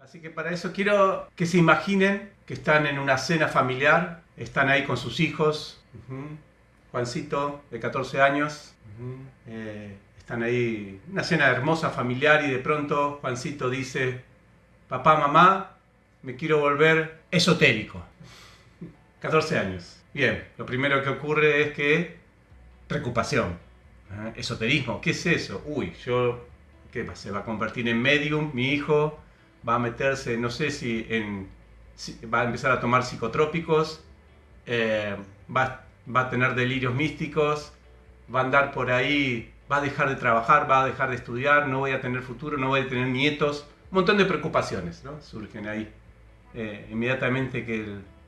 Así que para eso quiero que se imaginen que están en una cena familiar, están ahí con sus hijos, Juancito de 14 años, están ahí, una cena hermosa familiar y de pronto Juancito dice, papá, mamá, me quiero volver esotérico. 14 años. Bien, lo primero que ocurre es que preocupación. Esoterismo, ¿qué es eso? Uy, ¿qué se va a convertir en medium? Mi hijo va a meterse, no sé si va a empezar a tomar psicotrópicos, va a tener delirios místicos, va a andar por ahí, va a dejar de trabajar, va a dejar de estudiar, no voy a tener futuro, no voy a tener nietos. Un montón de preocupaciones, ¿no? Surgen ahí inmediatamente que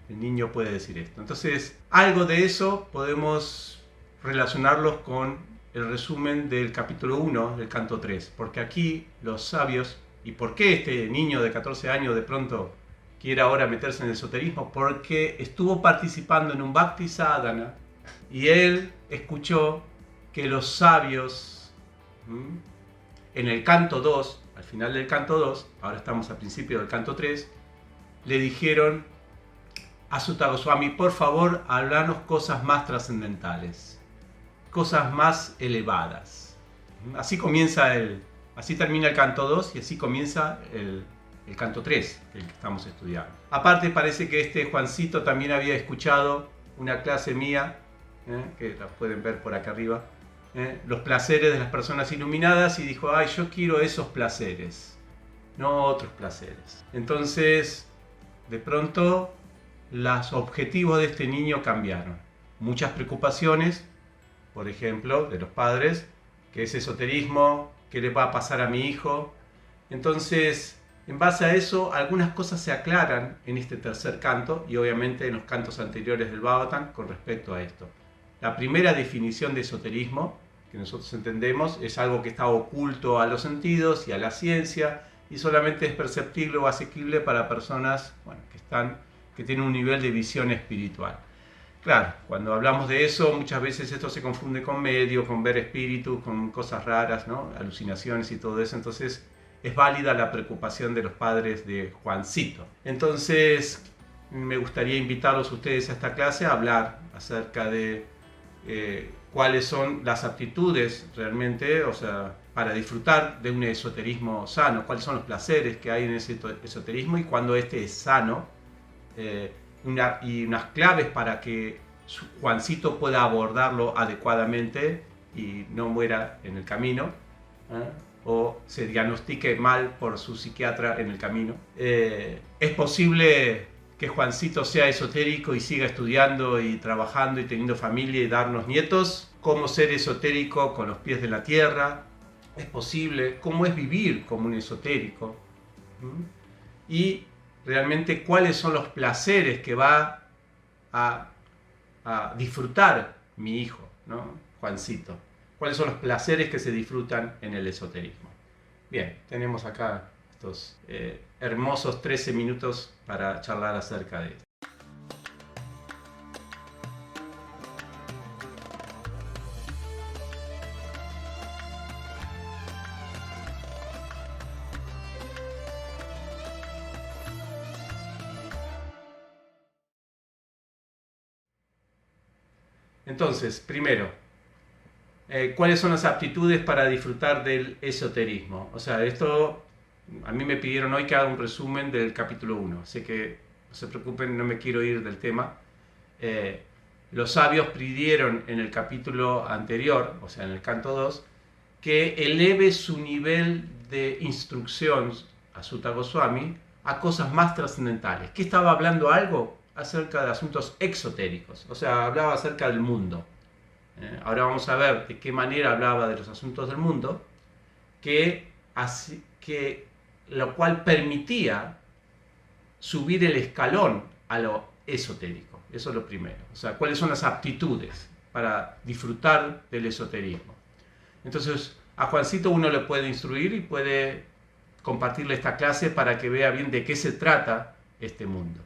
el niño puede decir esto. Entonces, algo de eso podemos relacionarlos con el resumen del capítulo 1 del canto 3, porque aquí los sabios, ¿y por qué este niño de 14 años de pronto quiere ahora meterse en el esoterismo? Porque estuvo participando en un Bhakti Sadhana y él escuchó que los sabios en el canto 2, al final del canto 2, ahora estamos al principio del canto 3, le dijeron a Sutta Goswami, por favor, háblanos cosas más trascendentales, cosas más elevadas. Así termina el canto 2 y así comienza el canto 3, el que estamos estudiando. Aparte parece que este Juancito también había escuchado una clase mía, que la pueden ver por acá arriba, los placeres de las personas iluminadas, y dijo, ay, yo quiero esos placeres, no otros placeres. Entonces, de pronto, los objetivos de este niño cambiaron. Muchas preocupaciones, por ejemplo, de los padres, que es esoterismo, qué le va a pasar a mi hijo. Entonces, en base a eso, algunas cosas se aclaran en este tercer canto y obviamente en los cantos anteriores del Bhagavatam con respecto a esto. La primera definición de esoterismo que nosotros entendemos es algo que está oculto a los sentidos y a la ciencia y solamente es perceptible o asequible para personas que tienen un nivel de visión espiritual. Claro, cuando hablamos de eso, muchas veces esto se confunde con medio, con ver espíritus, con cosas raras, ¿no? Alucinaciones y todo eso. Entonces, es válida la preocupación de los padres de Juancito. Entonces, me gustaría invitarlos a ustedes a esta clase a hablar acerca de cuáles son las aptitudes realmente, o sea, para disfrutar de un esoterismo sano, cuáles son los placeres que hay en ese esoterismo y cuando este es sano, y unas claves para que Juancito pueda abordarlo adecuadamente y no muera en el camino, o se diagnostique mal por su psiquiatra en el camino. Es posible que Juancito sea esotérico y siga estudiando y trabajando y teniendo familia y darnos nietos. ¿Cómo ser esotérico con los pies de la tierra? Es posible. ¿Cómo es vivir como un esotérico? Y realmente cuáles son los placeres que va a disfrutar mi hijo, ¿no? Juancito. ¿Cuáles son los placeres que se disfrutan en el esoterismo? Bien, tenemos acá estos hermosos 13 minutos para charlar acerca de esto. Entonces, primero, ¿cuáles son las aptitudes para disfrutar del esoterismo? O sea, esto a mí me pidieron hoy que haga un resumen del capítulo 1, así que no se preocupen, no me quiero ir del tema. Los sabios pidieron en el capítulo anterior, o sea, en el canto 2, que eleve su nivel de instrucción a Sutta Goswami a cosas más trascendentales. ¿Qué estaba hablando algo? Acerca de asuntos exotéricos, o sea, hablaba acerca del mundo. Ahora vamos a ver de qué manera hablaba de los asuntos del mundo, lo cual permitía subir el escalón a lo esotérico. Eso es lo primero. O sea, cuáles son las aptitudes para disfrutar del esoterismo. Entonces, a Juancito uno le puede instruir y puede compartirle esta clase para que vea bien de qué se trata este mundo.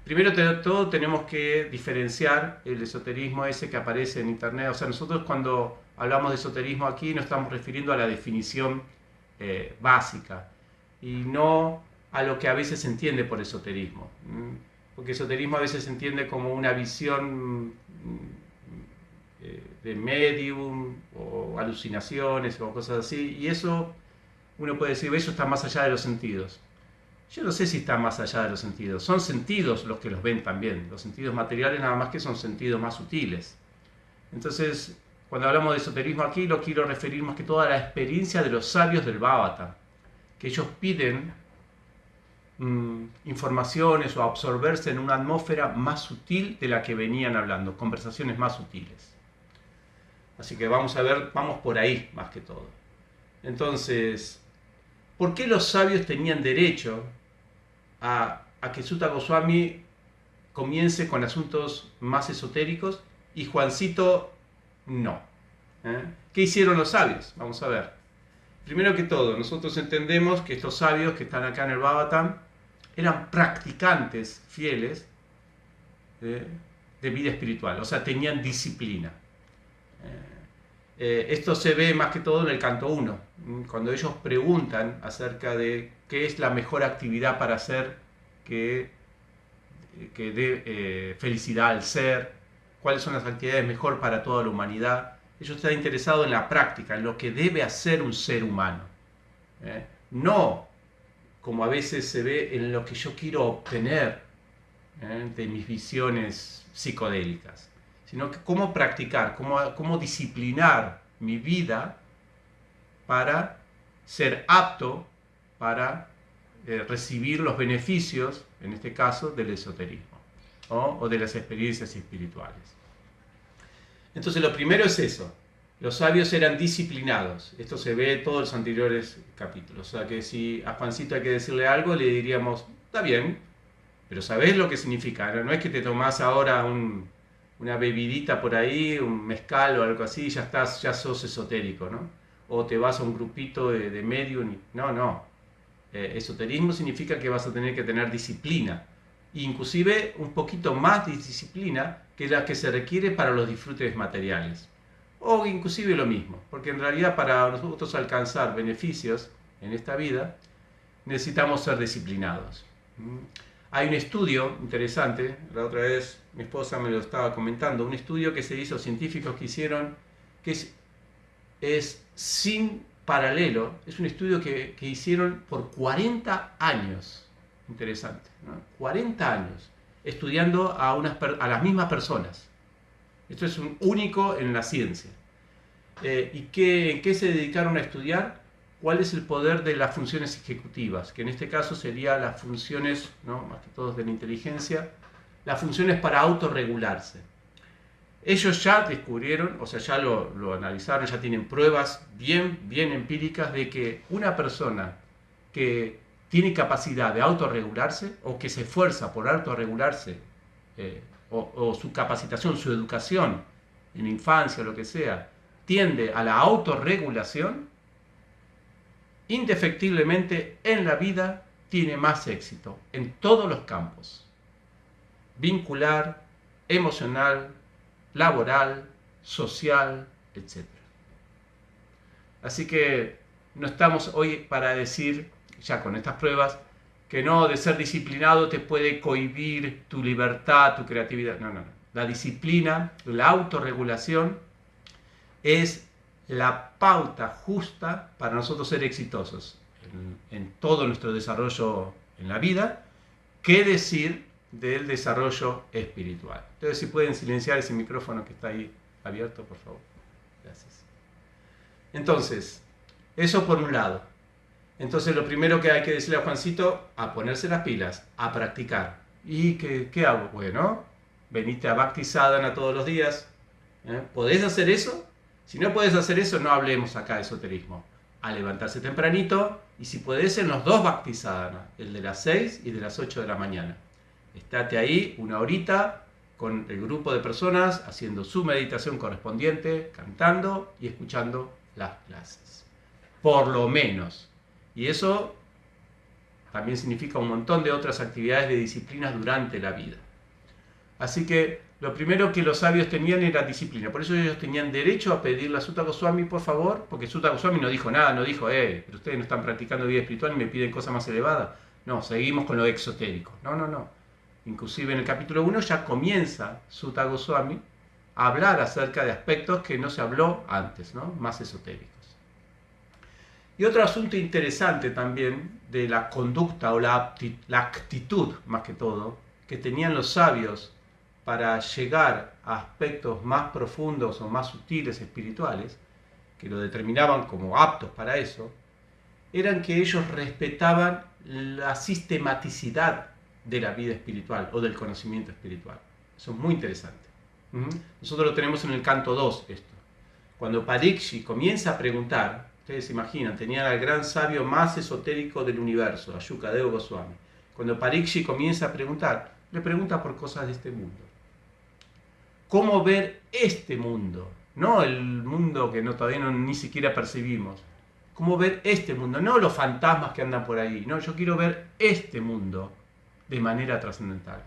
Primero de todo tenemos que diferenciar el esoterismo ese que aparece en internet. O sea, nosotros cuando hablamos de esoterismo aquí nos estamos refiriendo a la definición básica y no a lo que a veces se entiende por esoterismo. Porque esoterismo a veces se entiende como una visión de medium o alucinaciones o cosas así, y eso uno puede decir, eso está más allá de los sentidos. Yo no sé si está más allá de los sentidos, son sentidos los que los ven también, los sentidos materiales nada más que son sentidos más sutiles. Entonces, cuando hablamos de esoterismo aquí, lo quiero referir más que todo a la experiencia de los sabios del Bhavata, que ellos piden informaciones o absorberse en una atmósfera más sutil de la que venían hablando, conversaciones más sutiles. Así que vamos a ver, vamos por ahí más que todo. Entonces, ¿por qué los sabios tenían derecho a que Sutta Goswami comience con asuntos más esotéricos y Juancito no? ¿Qué hicieron los sabios? Vamos a ver. Primero que todo, nosotros entendemos que estos sabios que están acá en el Bhagavatam eran practicantes fieles de vida espiritual, o sea, tenían disciplina. Esto se ve más que todo en el canto 1, cuando ellos preguntan acerca de qué es la mejor actividad para hacer que dé felicidad al ser, cuáles son las actividades mejor para toda la humanidad. Ellos están interesados en la práctica, en lo que debe hacer un ser humano. No como a veces se ve en lo que yo quiero obtener de mis visiones psicodélicas, sino que cómo practicar, cómo disciplinar mi vida para ser apto para recibir los beneficios, en este caso, del esoterismo o de las experiencias espirituales. Entonces lo primero es eso, los sabios eran disciplinados, esto se ve en todos los anteriores capítulos, o sea que si a Juancito hay que decirle algo, le diríamos, está bien, pero ¿sabés lo que significa? No es que te tomás ahora una bebidita por ahí, un mezcal o algo así, ya sos esotérico, ¿no? O te vas a un grupito de medium, no. Esoterismo significa que vas a tener que tener disciplina, inclusive un poquito más de disciplina que la que se requiere para los disfrutes materiales, o inclusive lo mismo, porque en realidad para nosotros alcanzar beneficios en esta vida necesitamos ser disciplinados. Hay un estudio interesante, la otra vez mi esposa me lo estaba comentando, un estudio que se hizo, científicos que hicieron, que es sin paralelo, es un estudio que hicieron por 40 años, interesante, ¿no? 40 años, estudiando a las mismas personas. Esto es un único en la ciencia. ¿Y qué se dedicaron a estudiar? ¿Cuál es el poder de las funciones ejecutivas? Que en este caso serían las funciones, ¿no? Más que todo de la inteligencia, las funciones para autorregularse. Ellos ya descubrieron, o sea, ya lo analizaron, ya tienen pruebas bien empíricas de que una persona que tiene capacidad de autorregularse o que se esfuerza por autorregularse, o su capacitación, su educación en la infancia o lo que sea, tiende a la autorregulación, indefectiblemente en la vida tiene más éxito en todos los campos: vincular, emocional, laboral, social, etc. Así que no estamos hoy para decir, ya con estas pruebas, que no, de ser disciplinado te puede cohibir tu libertad, tu creatividad. No. La disciplina, la autorregulación es la pauta justa para nosotros ser exitosos en todo nuestro desarrollo en la vida. ¿Qué decir del desarrollo espiritual? Entonces, si pueden silenciar ese micrófono que está ahí abierto, por favor. Gracias. Entonces, eso por un lado. Entonces, lo primero que hay que decirle a Juancito, a ponerse las pilas, a practicar. ¿Y qué hago? Bueno, venite a Bhakti Sadhana todos los días. ¿Podés hacer eso? Si no podés hacer eso, no hablemos acá de esoterismo. A levantarse tempranito, y si podés en los dos Bhakti Sadhana, el de las 6 y de las 8 de la mañana. Estate ahí una horita con el grupo de personas haciendo su meditación correspondiente, cantando y escuchando las clases. Por lo menos. Y eso también significa un montón de otras actividades de disciplinas durante la vida. Así que lo primero que los sabios tenían era disciplina. Por eso ellos tenían derecho a pedirle a Sutta Goswami, por favor, porque Sutta Goswami no dijo nada, no dijo, pero ustedes no están practicando vida espiritual y me piden cosas más elevadas. No, seguimos con lo exotérico. No, no, no. Inclusive en el capítulo 1 ya comienza Sutta Goswami a hablar acerca de aspectos que no se habló antes, ¿no? Más esotéricos. Y otro asunto interesante también de la conducta o la actitud, más que todo, que tenían los sabios para llegar a aspectos más profundos o más sutiles espirituales, que lo determinaban como aptos para eso, eran que ellos respetaban la sistematicidad de la vida espiritual o del conocimiento espiritual. Eso es muy interesante. Nosotros lo tenemos en el canto 2 esto. Cuando Parikshit comienza a preguntar, ustedes se imaginan, tenían al gran sabio más esotérico del universo, Shukadeva Goswami. Cuando Parikshit comienza a preguntar, le pregunta por cosas de este mundo. ¿Cómo ver este mundo? No el mundo que todavía ni siquiera percibimos. ¿Cómo ver este mundo? No los fantasmas que andan por ahí. No, yo quiero ver este mundo de manera trascendental.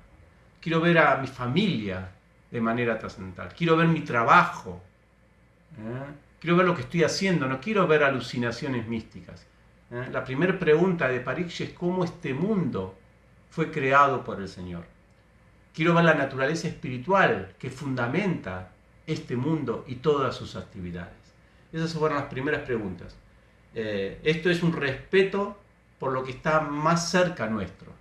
Quiero ver a mi familia de manera trascendental. Quiero ver mi trabajo. Quiero ver lo que estoy haciendo. No quiero ver alucinaciones místicas. La primera pregunta de Parikshit es cómo este mundo fue creado por el Señor. Quiero ver la naturaleza espiritual que fundamenta este mundo y todas sus actividades. Esas fueron las primeras preguntas. Esto es un respeto por lo que está más cerca nuestro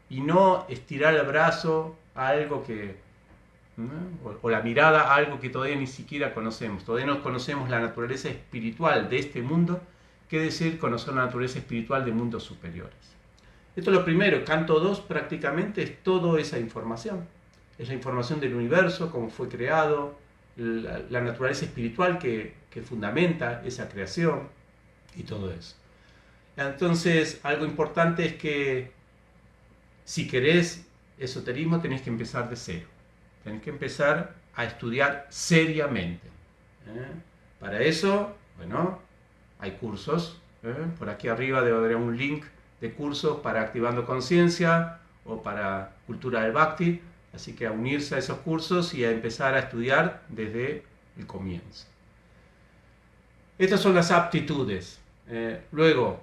y no estirar el brazo a algo que, o la mirada a algo que todavía ni siquiera conocemos. Todavía no conocemos la naturaleza espiritual de este mundo, que decir conocer la naturaleza espiritual de mundos superiores. Esto es lo primero. Canto 2 prácticamente es toda esa información. Es la información del universo, cómo fue creado, la naturaleza espiritual que fundamenta esa creación y todo eso. Entonces, algo importante es que si querés esoterismo tenés que empezar de cero. Tenés que empezar a estudiar seriamente. Para eso, bueno, hay cursos. Por aquí arriba debe haber un link de cursos para Activando Conciencia o para Cultura del Bhakti. Así que a unirse a esos cursos y a empezar a estudiar desde el comienzo. Estas son las aptitudes. Luego,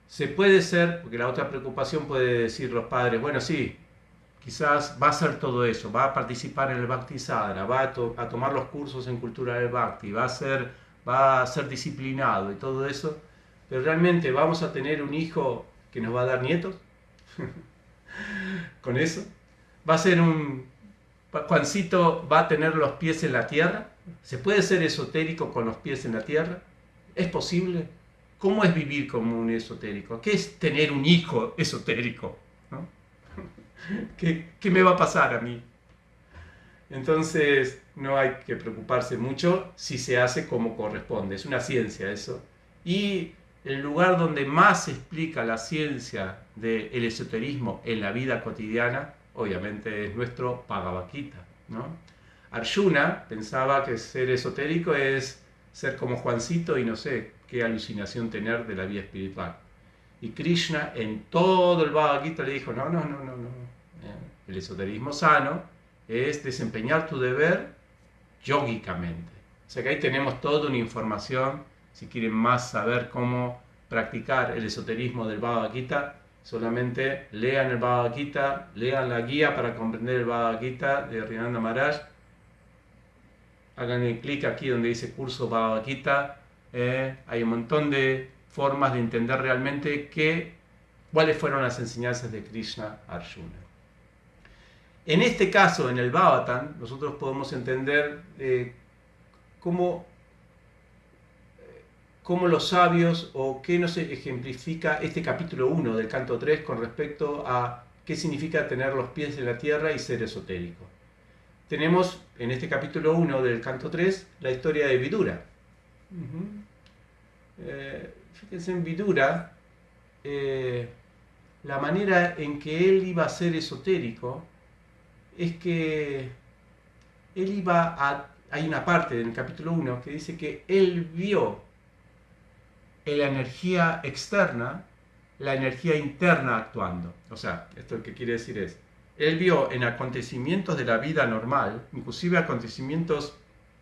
se puede ser, porque la otra preocupación puede decir los padres, bueno, sí, quizás va a hacer todo eso, va a participar en el Bhakti Sadhana, va a tomar los cursos en Cultura del Bhakti, va a ser disciplinado y todo eso, pero realmente vamos a tener un hijo que nos va a dar nietos con eso. Va a ser Juancito va a tener los pies en la tierra. ¿Se puede ser esotérico con los pies en la tierra? ¿Es posible? ¿Cómo es vivir como un esotérico? ¿Qué es tener un hijo esotérico? ¿No? ¿Qué me va a pasar a mí? Entonces no hay que preocuparse mucho si se hace como corresponde. Es una ciencia eso. Y el lugar donde más se explica la ciencia del esoterismo en la vida cotidiana, obviamente es nuestro Bhagavad Gita, ¿no? Arjuna pensaba que ser esotérico es ser como Juancito y no sé qué alucinación tener de la vida espiritual. Y Krishna en todo el Bhagavad Gita le dijo, no. El esoterismo sano es desempeñar tu deber yógicamente. O sea que ahí tenemos toda una información. Si quieren más saber cómo practicar el esoterismo del Bhagavad Gita, solamente lean el Bhagavad Gita, lean la guía para comprender el Bhagavad Gita de Hrimananda Maharaj. Hagan clic aquí donde dice curso Bhagavad Gita. Hay un montón de formas de entender realmente cuáles fueron las enseñanzas de Krishna a Arjuna. En este caso, en el Bhagavatam, nosotros podemos entender cómo los sabios o qué nos ejemplifica este capítulo 1 del canto 3 con respecto a qué significa tener los pies en la tierra y ser esotérico. Tenemos en este capítulo 1 del canto 3 la historia de Vidura. Fíjense en Vidura, la manera en que él iba a ser esotérico es que él hay una parte del capítulo 1 que dice que él vio en la energía externa la energía interna actuando. O sea, esto lo que quiere decir es, él vio en acontecimientos de la vida normal, inclusive acontecimientos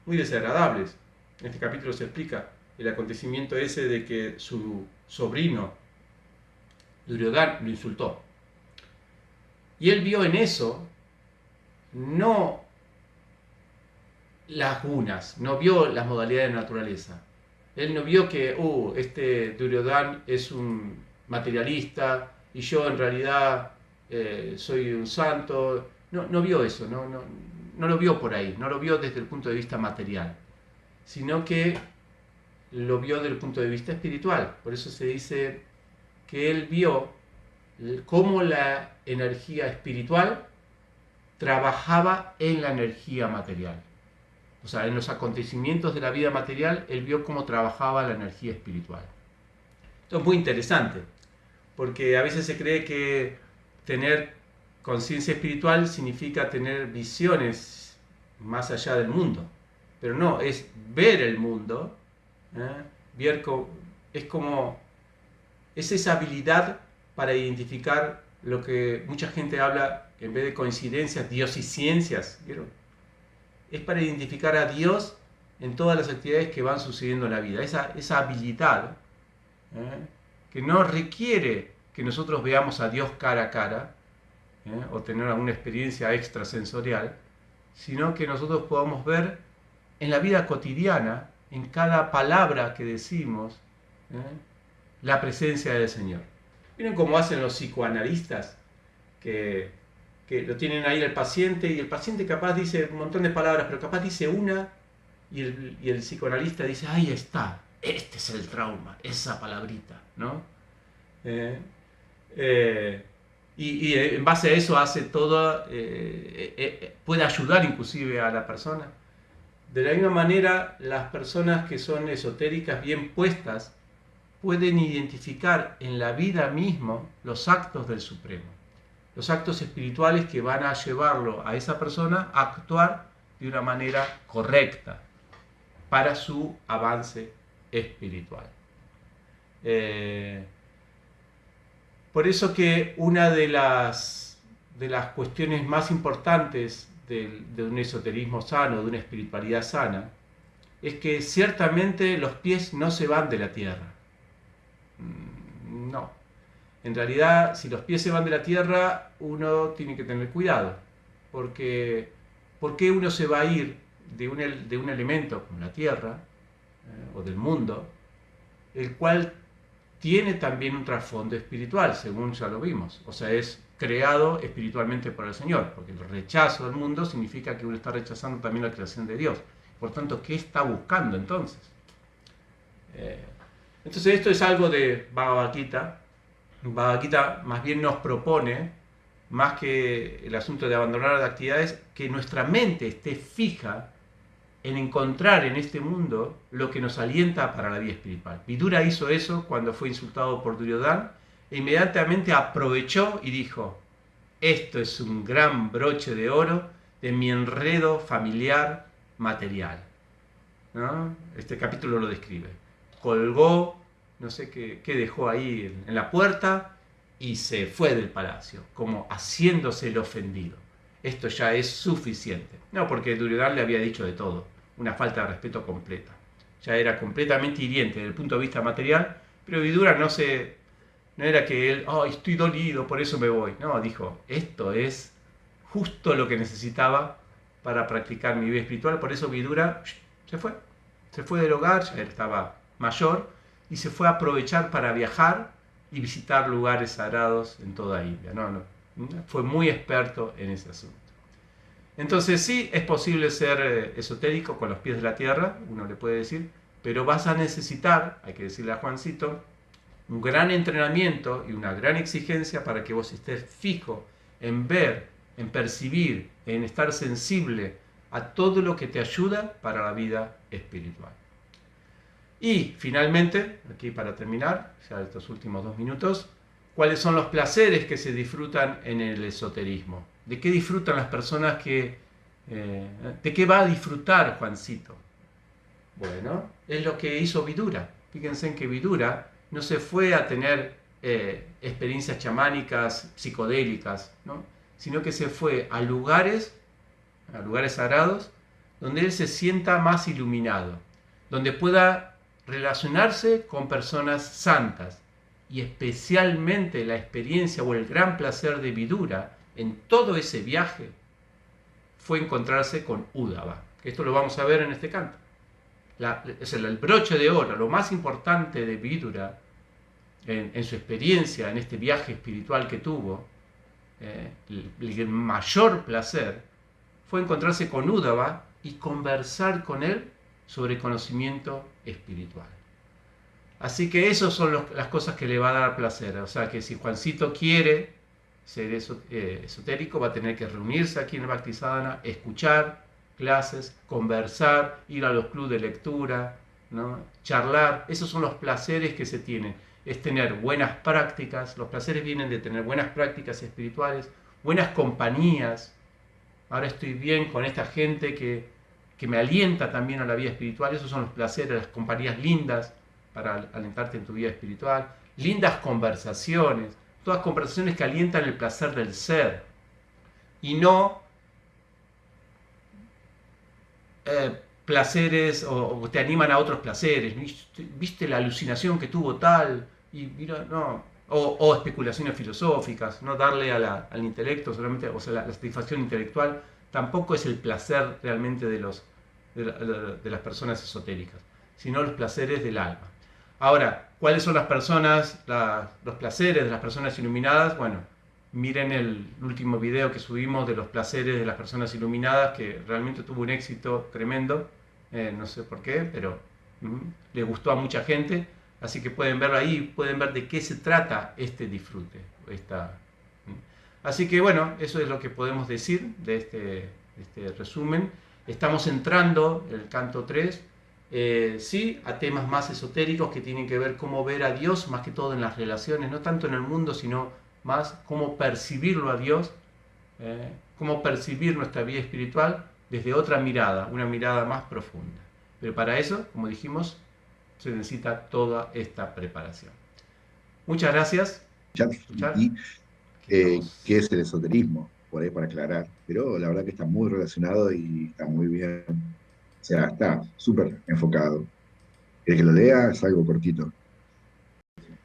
muy desagradables. En este capítulo se explica el acontecimiento ese de que su sobrino Duryodhana lo insultó. Y él vio en eso no las gunas, no vio las modalidades de la naturaleza. Él no vio que, este Duryodhana es un materialista y yo en realidad soy un santo. No vio eso, no lo vio por ahí, no lo vio desde el punto de vista material, sino que lo vio desde el punto de vista espiritual. Por eso se dice que él vio cómo la energía espiritual trabajaba en la energía material. O sea, en los acontecimientos de la vida material, él vio cómo trabajaba la energía espiritual. Esto es muy interesante, porque a veces se cree que tener conciencia espiritual significa tener visiones más allá del mundo. Pero no, es ver el mundo, es esa habilidad para identificar lo que mucha gente habla, en vez de coincidencias, diosiciencias, ¿vieron? Es para identificar a Dios en todas las actividades que van sucediendo en la vida. Esa habilidad que no requiere que nosotros veamos a Dios cara a cara o tener alguna experiencia extrasensorial, sino que nosotros podamos ver en la vida cotidiana, en cada palabra que decimos, la presencia del Señor. ¿Miren cómo hacen los psicoanalistas? Que lo tienen ahí el paciente y el paciente capaz dice un montón de palabras, pero capaz dice una y el psicoanalista dice, ahí está, este es el trauma, esa palabrita, ¿no? Y en base a eso hace todo, puede ayudar inclusive a la persona. De la misma manera, las personas que son esotéricas bien puestas pueden identificar en la vida mismo los actos del Supremo, los actos espirituales que van a llevarlo a esa persona a actuar de una manera correcta para su avance espiritual. Por eso que una de las cuestiones más importantes de un esoterismo sano, de una espiritualidad sana, es que ciertamente los pies no se van de la tierra. No. En realidad, si los pies se van de la tierra, uno tiene que tener cuidado. Porque ¿por qué uno se va a ir de un elemento como la tierra, o del mundo, el cual tiene también un trasfondo espiritual, según ya lo vimos? O sea, es creado espiritualmente por el Señor, porque el rechazo del mundo significa que uno está rechazando también la creación de Dios. Por tanto, ¿qué está buscando entonces? Entonces esto es algo de Bhagavad Gita. Bhagavad Gita más bien nos propone, más que el asunto de abandonar las actividades, que nuestra mente esté fija en encontrar en este mundo lo que nos alienta para la vida espiritual. Vidura hizo eso cuando fue insultado por Duryodhana e inmediatamente aprovechó y dijo, esto es un gran broche de oro de mi enredo familiar material, ¿no? Este capítulo lo describe. Colgó, no sé qué dejó ahí en la puerta y se fue del palacio, como haciéndose el ofendido. Esto ya es suficiente. No, porque Duryodhana le había dicho de todo, una falta de respeto completa. Ya era completamente hiriente desde el punto de vista material, pero Vidura no era que él, estoy dolido, por eso me voy. No, dijo, esto es justo lo que necesitaba para practicar mi vida espiritual. Por eso Vidura se fue del hogar, ya estaba mayor, y se fue a aprovechar para viajar y visitar lugares sagrados en toda India. Fue muy experto en ese asunto. Entonces sí, es posible ser esotérico con los pies de la tierra, uno le puede decir, pero vas a necesitar, hay que decirle a Juancito, un gran entrenamiento y una gran exigencia para que vos estés fijo en ver, en percibir, en estar sensible a todo lo que te ayuda para la vida espiritual. Y finalmente, aquí para terminar, ya estos últimos 2 minutos, ¿cuáles son los placeres que se disfrutan en el esoterismo? ¿De qué disfrutan las personas ¿de qué va a disfrutar Juancito? Bueno, es lo que hizo Vidura. Fíjense en que Vidura no se fue a tener experiencias chamánicas, psicodélicas, ¿no? Sino que se fue a lugares sagrados, donde él se sienta más iluminado, donde pueda relacionarse con personas santas y especialmente la experiencia o el gran placer de Vidura en todo ese viaje fue encontrarse con Údava. Esto lo vamos a ver en este canto. Es el broche de oro, lo más importante de Vidura en su experiencia, en este viaje espiritual que tuvo, el mayor placer fue encontrarse con Údava y conversar con él sobre conocimiento espiritual. Así que esas son las cosas que le va a dar placer. O sea que si Juancito quiere ser esotérico, va a tener que reunirse aquí en el Bhaktisadhana, escuchar clases, conversar, ir a los clubes de lectura, ¿no? Charlar. Esos son los placeres que se tienen. Es tener buenas prácticas. Los placeres vienen de tener buenas prácticas espirituales, buenas compañías. Ahora estoy bien con esta gente que me alienta también a la vida espiritual. Esos son los placeres, las compañías lindas para alentarte en tu vida espiritual. Lindas conversaciones, todas conversaciones que alientan el placer del ser. Y no placeres o te animan a otros placeres. ¿Viste la alucinación que tuvo tal? Y mira, no. O especulaciones filosóficas, no darle al intelecto solamente, o sea, la satisfacción intelectual tampoco es el placer realmente de las personas esotéricas, sino los placeres del alma. Ahora, ¿cuáles son los placeres de las personas iluminadas? Bueno, miren el último video que subimos de los placeres de las personas iluminadas, que realmente tuvo un éxito tremendo, no sé por qué, pero le gustó a mucha gente. Así que pueden verlo ahí, pueden ver de qué se trata este disfrute. Así que bueno, eso es lo que podemos decir de este resumen. Estamos entrando, el canto 3, sí, a temas más esotéricos que tienen que ver cómo ver a Dios, más que todo en las relaciones, no tanto en el mundo, sino más cómo percibirlo a Dios, cómo percibir nuestra vida espiritual desde otra mirada, una mirada más profunda. Pero para eso, como dijimos, se necesita toda esta preparación. Muchas gracias. Y qué es el esoterismo, por ahí para aclarar. Pero la verdad que está muy relacionado y está muy bien. O sea, está súper enfocado. El que lo lea es algo cortito.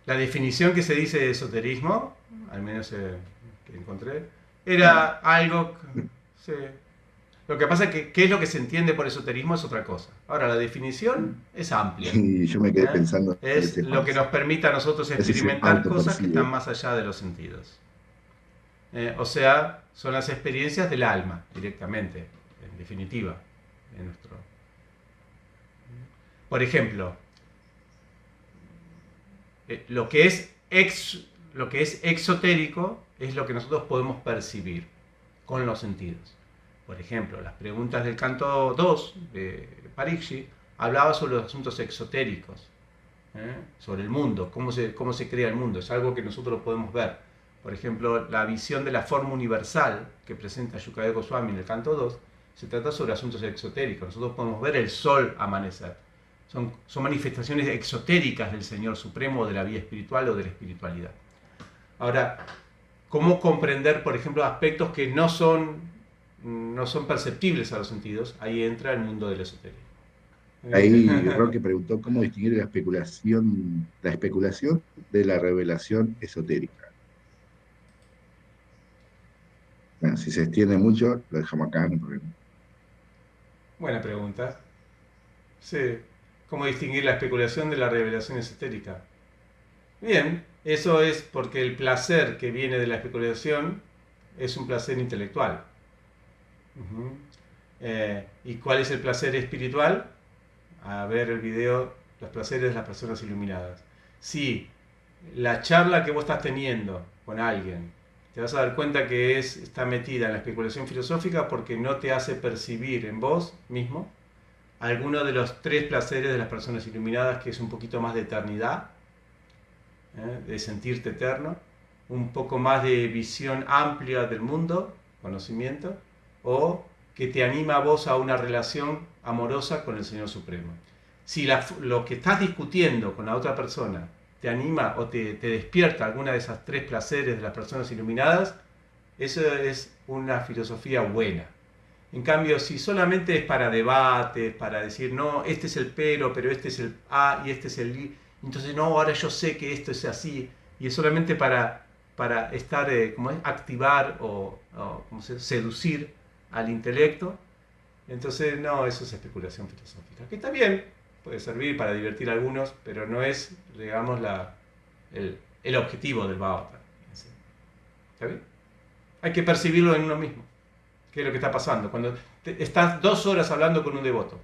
La definición que se dice de esoterismo, al menos que encontré, era algo... Sí. Lo que pasa es que qué es lo que se entiende por esoterismo es otra cosa. Ahora, la definición es amplia. Y yo me quedé pensando... Es lo que nos permite a nosotros experimentar cosas que están más allá de los sentidos. O sea, son las experiencias del alma, directamente, en definitiva. Por ejemplo, lo que es exotérico es lo que nosotros podemos percibir con los sentidos. Por ejemplo, las preguntas del canto 2 de Parikshit hablaba sobre los asuntos exotéricos, sobre el mundo, cómo se crea el mundo. Es algo que nosotros podemos ver. Por ejemplo, la visión de la forma universal que presenta Shukadeva Goswami en el canto 2 se trata sobre asuntos exotéricos. Nosotros podemos ver el sol amanecer. Son manifestaciones exotéricas del Señor Supremo, de la vida espiritual o de la espiritualidad. Ahora, ¿cómo comprender, por ejemplo, aspectos que no son perceptibles a los sentidos? Ahí entra el mundo del esoterismo. Ahí Roque preguntó cómo distinguir la especulación de la revelación esotérica. Bueno, si se extiende mucho, lo dejamos acá, no hay problema. Buena pregunta. Sí. ¿Cómo distinguir la especulación de la revelación esotérica? Bien, eso es porque el placer que viene de la especulación es un placer intelectual. ¿Y cuál es el placer espiritual? A ver el video, los placeres de las personas iluminadas. Si la charla que vos estás teniendo con alguien, te vas a dar cuenta que está metida en la especulación filosófica porque no te hace percibir en vos mismo alguno de los 3 placeres de las personas iluminadas, que es un poquito más de eternidad, de sentirte eterno, un poco más de visión amplia del mundo, conocimiento, o que te anima a vos a una relación amorosa con el Señor Supremo. Si lo que estás discutiendo con la otra persona te anima o te despierta alguna de esas 3 placeres de las personas iluminadas, eso es una filosofía buena. En cambio, si solamente es para debate, para decir, no, este es el pero este es el A y este es el I, entonces no, ahora yo sé que esto es así, y es solamente para estar, como es, activar o ¿cómo se dice? Seducir al intelecto. Entonces, no, eso es especulación filosófica, que está bien, puede servir para divertir a algunos, pero no es, digamos, el objetivo del Bhagavatam. ¿Está bien? Hay que percibirlo en uno mismo. ¿Qué es lo que está pasando? Cuando estás 2 horas hablando con un devoto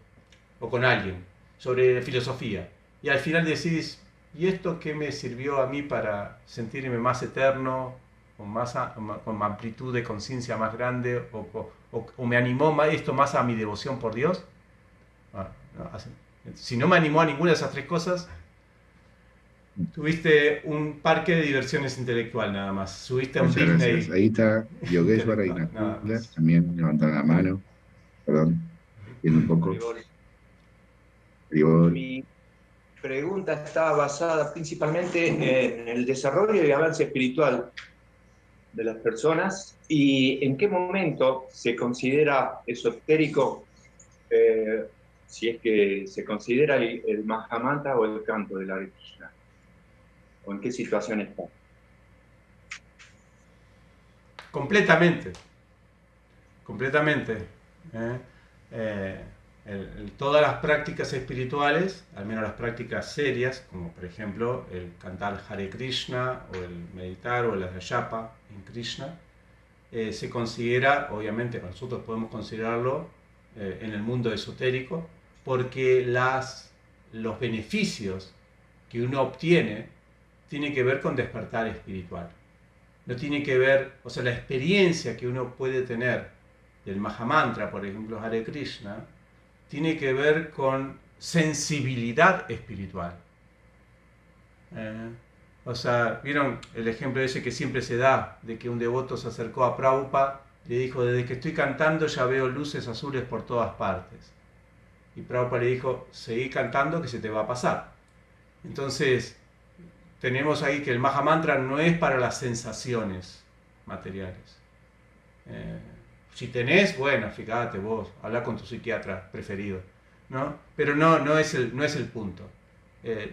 o con alguien sobre filosofía y al final decís, ¿y esto qué me sirvió a mí para sentirme más eterno, con amplitud de conciencia más grande, o me animó esto más a mi devoción por Dios? Ah, no, si no me animó a ninguna de esas tres cosas, tuviste un parque de diversiones intelectual nada más. Subiste a un Muchas gracias. Disney Ahí está Yogeshwara y intelectual, nada Nakula, más. también levantaron la mano, perdón, viendo un poco. Privol. Mi pregunta está basada principalmente en el desarrollo y avance espiritual de las personas y en qué momento se considera esotérico, si es que se considera el Mahamantra o el canto del Hare Krishna, o en qué situación está. Completamente, completamente. Todas las prácticas espirituales, al menos las prácticas serias, como por ejemplo el cantar Hare Krishna o el meditar o el japa en Krishna, se considera, obviamente nosotros podemos considerarlo en el mundo esotérico, porque los beneficios que uno obtiene tienen que ver con despertar espiritual. No tiene que ver, o sea, la experiencia que uno puede tener del Mahamantra, por ejemplo, Hare Krishna, tiene que ver con sensibilidad espiritual. O sea, ¿vieron el ejemplo ese que siempre se da de que un devoto se acercó a Prabhupada y le dijo, desde que estoy cantando ya veo luces azules por todas partes? Y Prabhupada le dijo, seguí cantando que se te va a pasar. Entonces, tenemos ahí que el Mahamantra no es para las sensaciones materiales. Si tenés, bueno, fíjate vos, habla con tu psiquiatra preferido, ¿no? Pero no es el punto.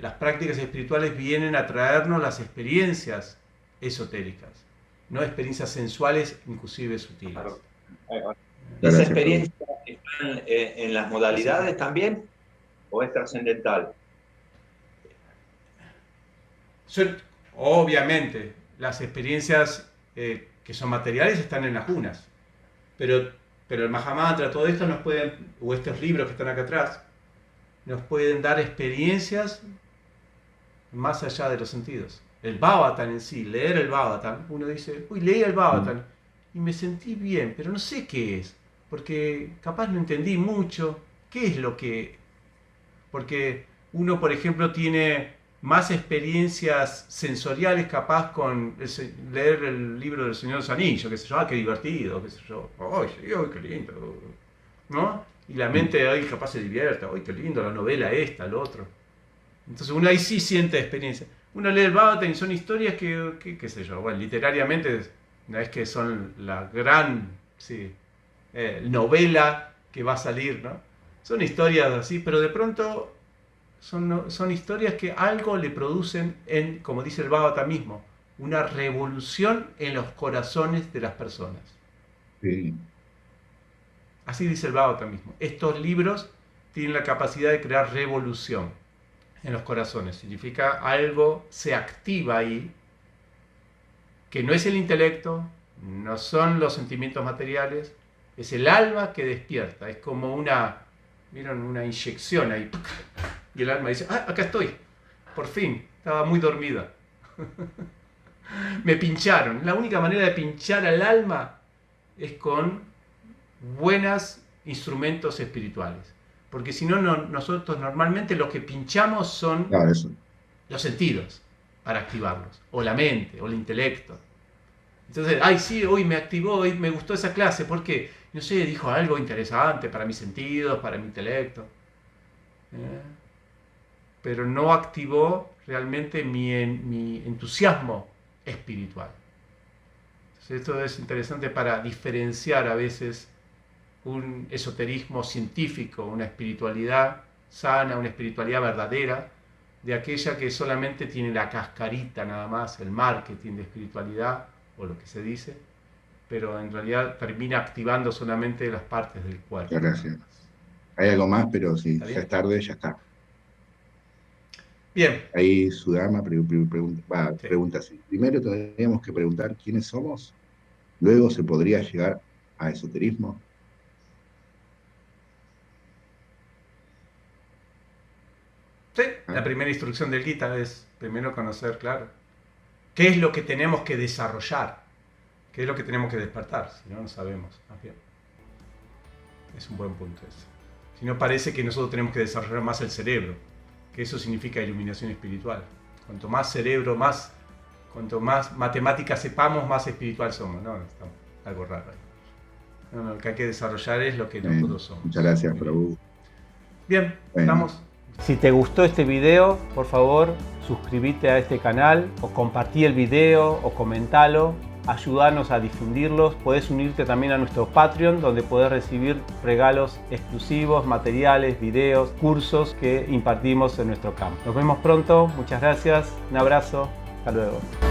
Las prácticas espirituales vienen a traernos las experiencias esotéricas, no experiencias sensuales, inclusive sutiles. Claro. ¿Esa experiencia está en las modalidades también o es trascendental? Obviamente, las experiencias que son materiales están en las unas, pero el Mahamantra, todo esto nos pueden, o estos libros que están acá atrás, nos pueden dar experiencias más allá de los sentidos. El Bhagavatam en sí, leer el Bhagavatam, uno dice, uy, leí el Bhagavatam y me sentí bien, pero no sé qué es, porque capaz no entendí mucho, qué es lo que... Porque uno, por ejemplo, tiene más experiencias sensoriales capaz con leer el libro del Señor de los Anillos, qué sé yo, qué divertido, qué sé yo, ¡ay, qué lindo! ¿No? Y la mente ahí capaz se divierte, ¡ay, qué lindo! La novela esta, el otro. Entonces uno ahí sí siente experiencia. Uno lee el Bhagavatam y son historias que qué sé yo, bueno, literariamente no es que son la gran novela que va a salir, ¿no? Son historias así, pero de pronto son historias que algo le producen, como dice el Bhagavatam mismo, una revolución en los corazones de las personas. Sí. Así dice el Bhagavatam mismo. Estos libros tienen la capacidad de crear revolución en los corazones. Significa algo se activa ahí, que no es el intelecto, no son los sentimientos materiales, es el alma que despierta. Es como una inyección ahí. Y el alma dice, acá estoy, por fin, estaba muy dormida. Me pincharon. La única manera de pinchar al alma es con buenos instrumentos espirituales. Porque si no, nosotros normalmente lo que pinchamos son los sentidos para activarlos, o la mente, o el intelecto. Entonces, sí, hoy me activó, hoy me gustó esa clase, porque, no sé, dijo algo interesante para mis sentidos, para mi intelecto. Pero no activó realmente mi entusiasmo espiritual. Entonces, esto es interesante para diferenciar a veces un esoterismo científico, una espiritualidad sana, una espiritualidad verdadera, de aquella que solamente tiene la cascarita nada más, el marketing de espiritualidad, o lo que se dice, pero en realidad termina activando solamente las partes del cuerpo. Gracias. Hay algo más, pero si ¿Está bien? ya es tarde, ya está. Bien. Ahí Sudama pregunta Sí. así. Primero tendríamos que preguntar quiénes somos, luego se podría llegar a esoterismo. Sí, la primera instrucción del Gita es primero conocer, claro, qué es lo que tenemos que desarrollar, qué es lo que tenemos que despertar, si no, no sabemos. Más bien. Es un buen punto ese. Si no, parece que nosotros tenemos que desarrollar más el cerebro, que eso significa iluminación espiritual. Cuanto más cerebro, cuanto más matemáticas sepamos, más espiritual somos. No, estamos algo raro ahí. No, lo que hay que desarrollar es lo que nosotros somos. Muchas gracias, Prabhu. Bien, Bueno. estamos. Si te gustó este video, por favor, suscríbete a este canal o compartí el video o comentalo. Ayúdanos a difundirlos. Puedes unirte también a nuestro Patreon, donde podés recibir regalos exclusivos, materiales, videos, cursos que impartimos en nuestro campo. Nos vemos pronto. Muchas gracias. Un abrazo. Hasta luego.